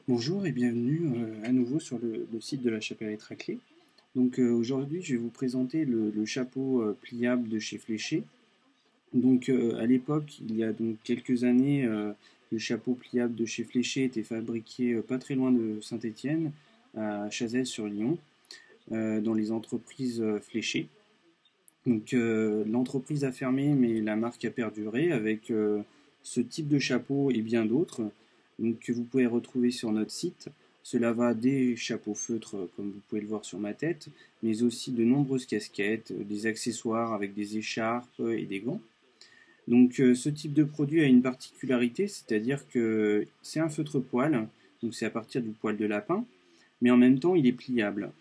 Bonjour et bienvenue à nouveau sur le site de la Chapellerie Traclay. Donc aujourd'hui je vais vous présenter le chapeau pliable de chez Fléché. Donc à l'époque, il y a donc quelques années, le chapeau pliable de chez Fléché était fabriqué pas très loin de Saint-Étienne, à Chazelles-sur-Lyon, dans les entreprises Fléché. Donc l'entreprise a fermé mais la marque a perduré avec ce type de chapeau et bien d'autres donc, que vous pouvez retrouver sur notre site. Cela va des chapeaux feutres comme vous pouvez le voir sur ma tête, mais aussi de nombreuses casquettes, des accessoires avec des écharpes et des gants. Donc ce type de produit a une particularité, c'est-à-dire que c'est un feutre poil, donc c'est à partir du poil de lapin, mais en même temps il est pliable.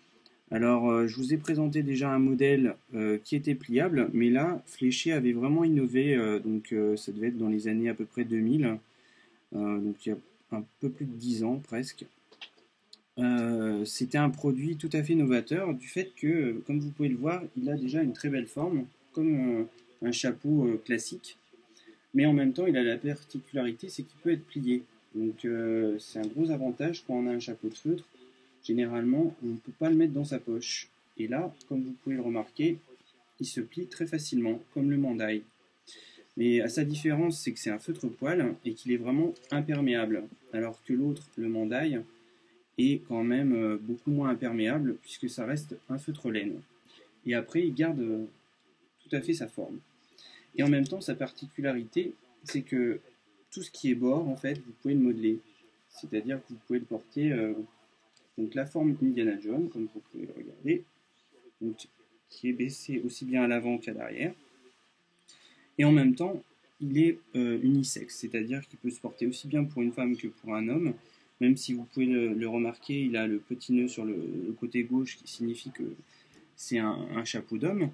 Alors, je vous ai présenté déjà un modèle qui était pliable, mais là, Fléché avait vraiment innové, donc ça devait être dans les années à peu près 2000, donc il y a un peu plus de 10 ans presque. C'était un produit tout à fait novateur du fait que, comme vous pouvez le voir, il a déjà une très belle forme, comme un chapeau classique, mais en même temps, il a la particularité, c'est qu'il peut être plié. Donc, c'est un gros avantage quand on a un chapeau de feutre. Généralement, on ne peut pas le mettre dans sa poche. Et là, comme vous pouvez le remarquer, il se plie très facilement, comme le mandaille. Mais à sa différence, c'est que c'est un feutre poil et qu'il est vraiment imperméable. Alors que l'autre, le mandaille, est quand même beaucoup moins imperméable puisque ça reste un feutre laine. Et après, il garde tout à fait sa forme. Et en même temps, sa particularité, c'est que tout ce qui est bord, en fait, vous pouvez le modeler. C'est-à-dire que vous pouvez le porter donc la forme Indiana Jones, comme vous pouvez le regarder, donc, qui est baissé aussi bien à l'avant qu'à l'arrière. Et en même temps, il est unisexe, c'est-à-dire qu'il peut se porter aussi bien pour une femme que pour un homme, même si vous pouvez le remarquer, il a le petit nœud sur le côté gauche qui signifie que c'est un chapeau d'homme.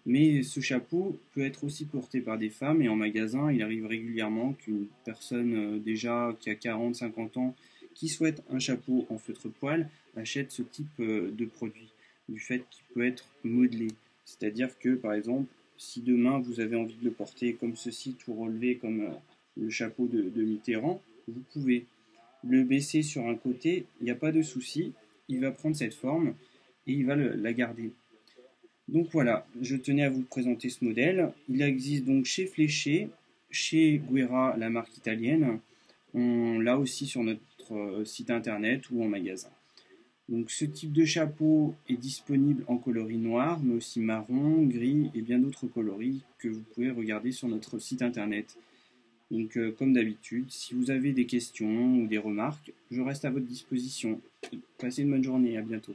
Mais ce chapeau peut être aussi porté par des femmes et en magasin, il arrive régulièrement qu'une personne déjà qui a 40-50 ans qui souhaite un chapeau en feutre poil achète ce type de produit, du fait qu'il peut être modelé. C'est-à-dire que par exemple, si demain vous avez envie de le porter comme ceci, tout relevé comme le chapeau de Mitterrand, vous pouvez le baisser sur un côté, il n'y a pas de souci, il va prendre cette forme et il va la garder. Donc voilà, je tenais à vous présenter ce modèle. Il existe donc chez Fléché, chez Guerra, la marque italienne. On l'a aussi sur notre site internet ou en magasin. Donc ce type de chapeau est disponible en coloris noir, mais aussi marron, gris et bien d'autres coloris que vous pouvez regarder sur notre site internet. Donc comme d'habitude, si vous avez des questions ou des remarques, je reste à votre disposition. Passez une bonne journée, à bientôt.